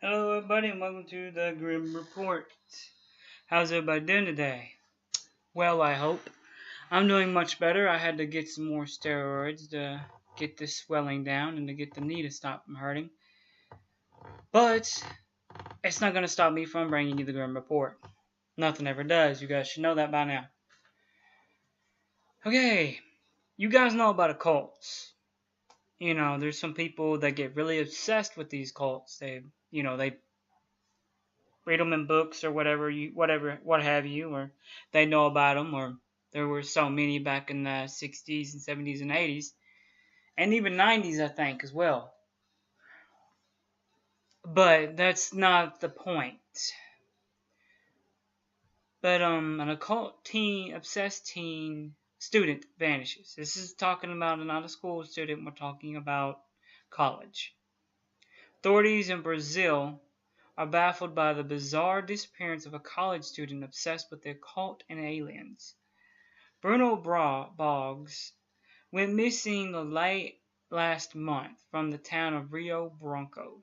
Hello everybody and welcome to the Grim Report. How's everybody doing today? Well, I hope. I'm doing much better. I had to get some more steroids to get this swelling down and to get the knee to stop from hurting. But it's not going to stop me from bringing you the Grim Report. Nothing ever does. You guys should know that by now. Okay, you guys know about occults. You know, there's some people that get really obsessed with these cults. They read them in books or what have you, or they know about them, or there were so many back in the 60s and 70s and 80s, and even 90s, I think, as well. But that's not the point. But an occult obsessed teen student vanishes. This is talking about not a school student. We're talking about college. Authorities in Brazil are baffled by the bizarre disappearance of a college student obsessed with the occult and aliens. Bruno Boggs went missing late last month from the town of Rio Branco,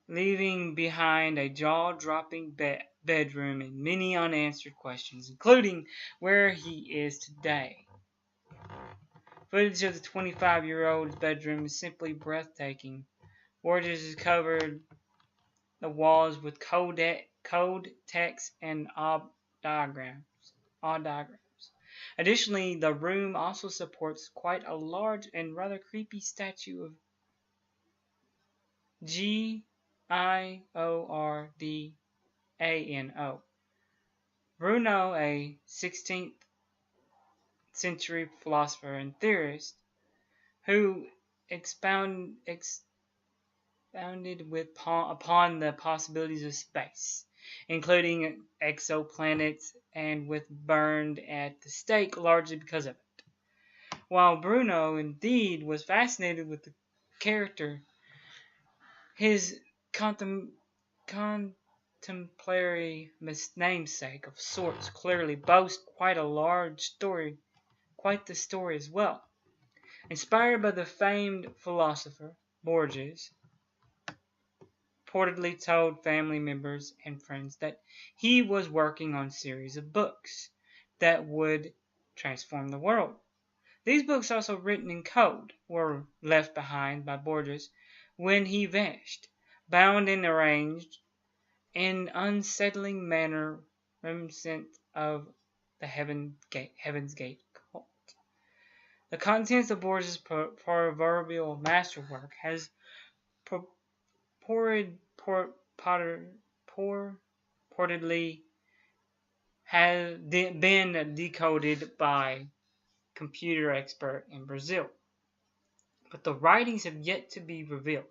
leaving behind a jaw-dropping bedroom and many unanswered questions, including where he is today. Footage of the 25-year-old's bedroom is simply breathtaking. Borges has covered the walls with code text and odd diagrams. Additionally, the room also supports quite a large and rather creepy statue of Giordano Bruno, a 16th century philosopher and theorist who expounded upon the possibilities of space, including exoplanets, and was burned at the stake largely because of it. While Bruno indeed was fascinated with the character, his contemporary namesake of sorts clearly boasts quite the story as well. Inspired by the famed philosopher Borges, reportedly told family members and friends that he was working on a series of books that would transform the world. These books, also written in code, were left behind by Borges when he vanished, bound and arranged in unsettling manner reminiscent of the Heaven's Gate cult. The contents of Borges' proverbial masterwork has purportedly has been decoded by computer expert in Brazil, but the writings have yet to be revealed,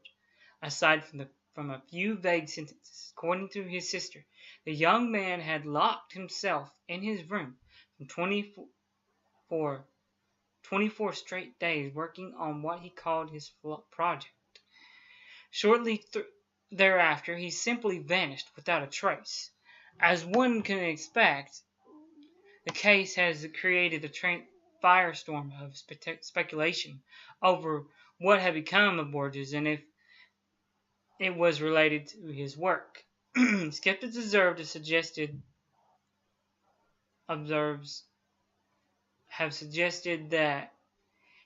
aside from a few vague sentences. According to his sister, the young man had locked himself in his room for 24 straight days, working on what he called his project. Shortly thereafter, he simply vanished without a trace. As one can expect, the case has created a firestorm of speculation over what had become of Borges and if it was related to his work. Skeptics have suggested that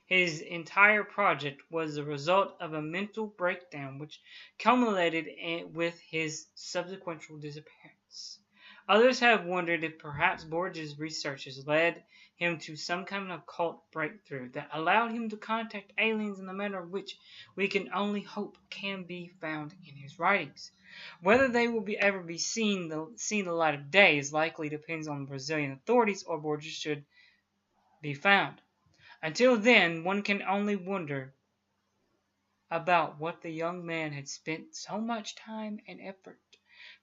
his entire project was the result of a mental breakdown which culminated with his subsequent disappearance. Others have wondered if perhaps Borges' researches led him to some kind of occult breakthrough that allowed him to contact aliens in the manner which we can only hope can be found in his writings. Whether they will ever be seen the light of day is likely depends on the Brazilian authorities or Borges should be found. Until then, one can only wonder about what the young man had spent so much time and effort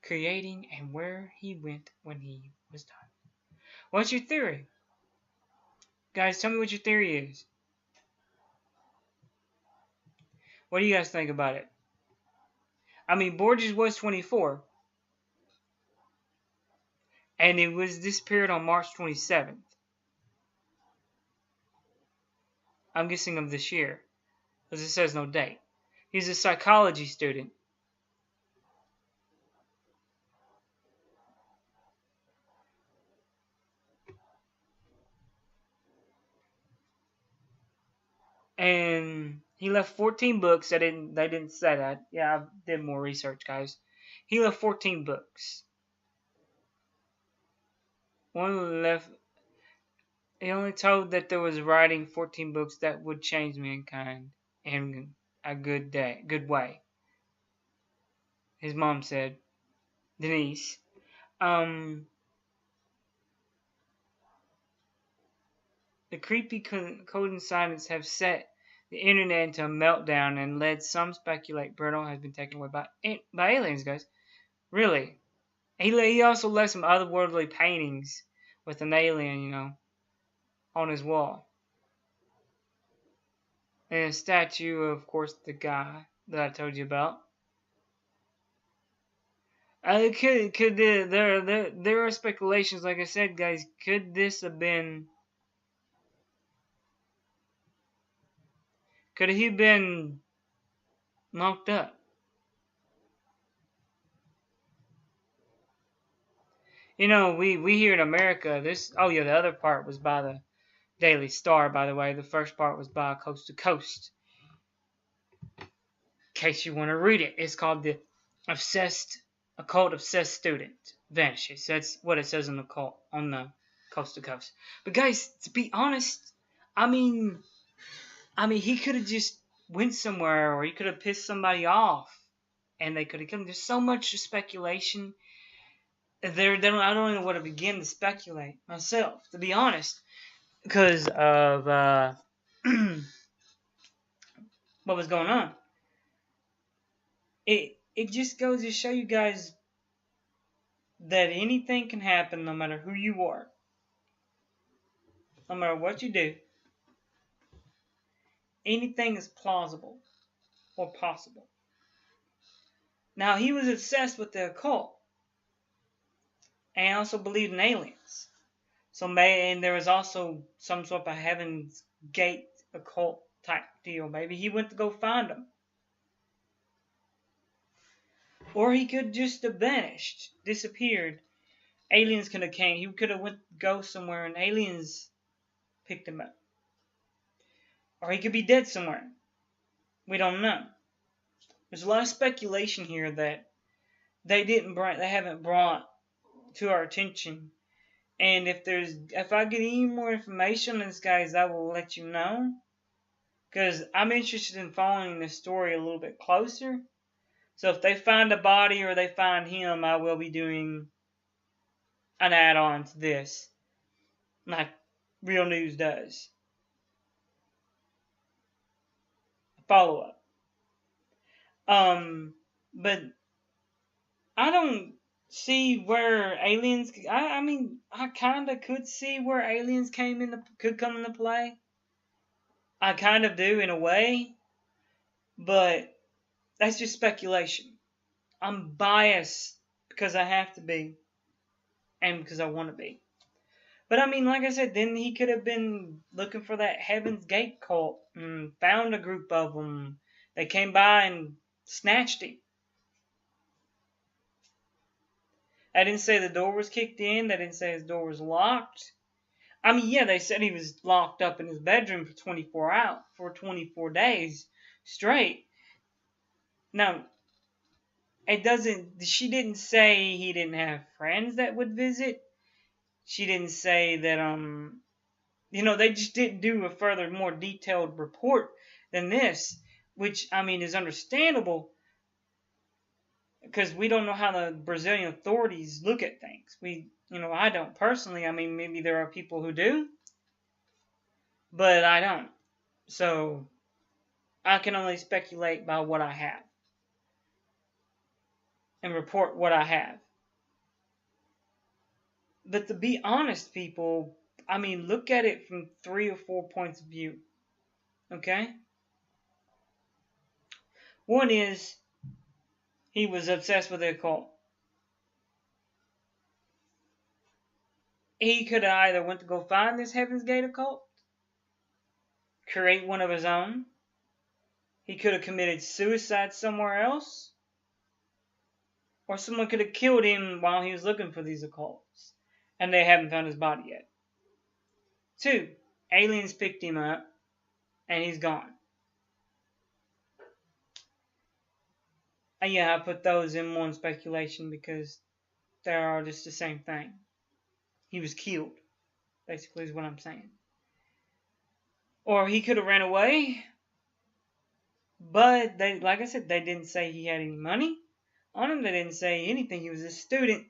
creating and where he went when he was done. What's your theory? Guys, tell me what your theory is. What do you guys think about it? I mean, Borges was 24. And it was disappeared on March 27th. I'm guessing of this year, because it says no date. He's a psychology student. And he left 14 books. They didn't say that. Yeah, I did more research, guys. He left 14 books. One left. He only told that there was writing 14 books that would change mankind in a good way. His mom said, Denise. The creepy code and silence have set the internet into a meltdown and led some speculate Bruno has been taken away by aliens, guys. Really? He also left some otherworldly paintings with an alien, on his wall. And a statue, of course, the guy that I told you about. There are speculations, like I said, guys. Could this have been? Could he have been locked up? We here in America. The other part was by the Daily Star, by the way. The first part was by Coast to Coast. In case you want to read it, it's called the Occult Obsessed Student Vanishes. That's what it says on the Coast to Coast. But guys, to be honest, I mean, he could have just went somewhere, or he could have pissed somebody off, and they could have killed him. There's so much speculation. I don't even know where to begin to speculate myself, to be honest, because of what was going on. It just goes to show you guys that anything can happen, no matter who you are, no matter what you do. Anything is plausible or possible. Now, he was obsessed with the occult and also believed in aliens. And there was also some sort of Heaven's Gate occult type deal. Maybe he went to go find them. Or he could just have vanished, disappeared. Aliens could have came. He could have went to go somewhere and aliens picked him up. Or he could be dead somewhere. We don't know. There's a lot of speculation here that they haven't brought to our attention. And if I get any more information on this, guys, I will let you know. Because I'm interested in following this story a little bit closer. So if they find a body or they find him, I will be doing an add-on to this, like Real News does. A follow-up. But I don't see where aliens. I kind of could see where aliens could come into play. I kind of do in a way, but that's just speculation. I'm biased because I have to be, and because I want to be. But like I said, then he could have been looking for that Heaven's Gate cult and found a group of them. They came by and snatched him. I didn't say the door was kicked in. They didn't say his door was locked. Yeah, they said he was locked up in his bedroom for 24 days straight. Now, she didn't say he didn't have friends that would visit. She didn't say that, they just didn't do a further, more detailed report than this, which, is understandable, because we don't know how the Brazilian authorities look at things. I don't personally. Maybe there are people who do, but I don't. So, I can only speculate by what I have and report what I have. But to be honest, people, look at it from 3 or 4 points of view. Okay? One is, he was obsessed with the occult. He could have either went to go find this Heaven's Gate occult, create one of his own. He could have committed suicide somewhere else. Or someone could have killed him while he was looking for these occults. And they haven't found his body yet. 2. Aliens picked him up. And he's gone. And yeah, I put those in one speculation because they are just the same thing. He was killed, basically, is what I'm saying. Or he could have ran away. But, like I said, they didn't say he had any money on him. They didn't say anything. He was a student.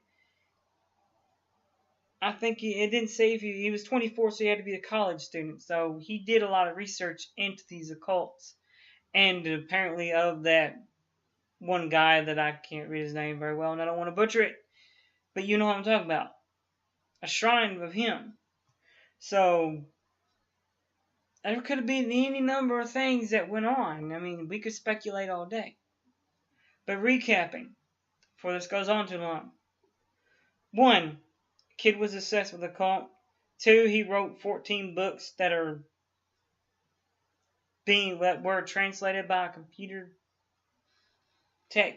I think it didn't say if he was 24, so he had to be a college student. So he did a lot of research into these occults. And apparently of that one guy that I can't read his name very well, and I don't want to butcher it. But you know what I'm talking about. A shrine of him. So there could have been any number of things that went on. I mean, we could speculate all day. But recapping, before this goes on too long. 1. Kid was obsessed with the occult. 2. He wrote 14 books that were translated by a computer tech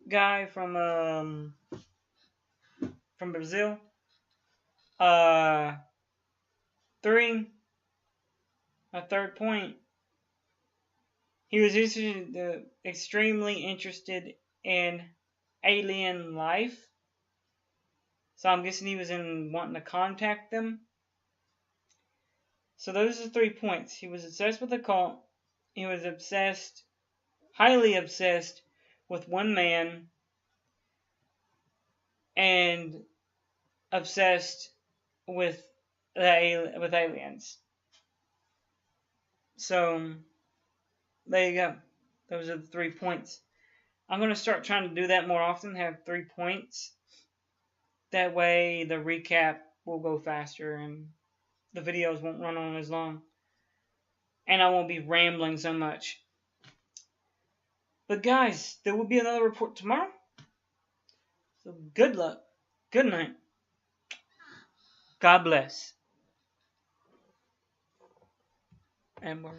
guy from Brazil. 3. A third point. He was extremely interested in alien life. So I'm guessing he was wanting to contact them. So those are 3 points. He was obsessed with the cult. He was highly obsessed with one man. And obsessed with aliens. So there you go. Those are the 3 points. I'm going to start trying to do that more often, have 3 points. That way the recap will go faster and the videos won't run on as long. And I won't be rambling so much. But guys, there will be another report tomorrow. So good luck. Good night. God bless. And we're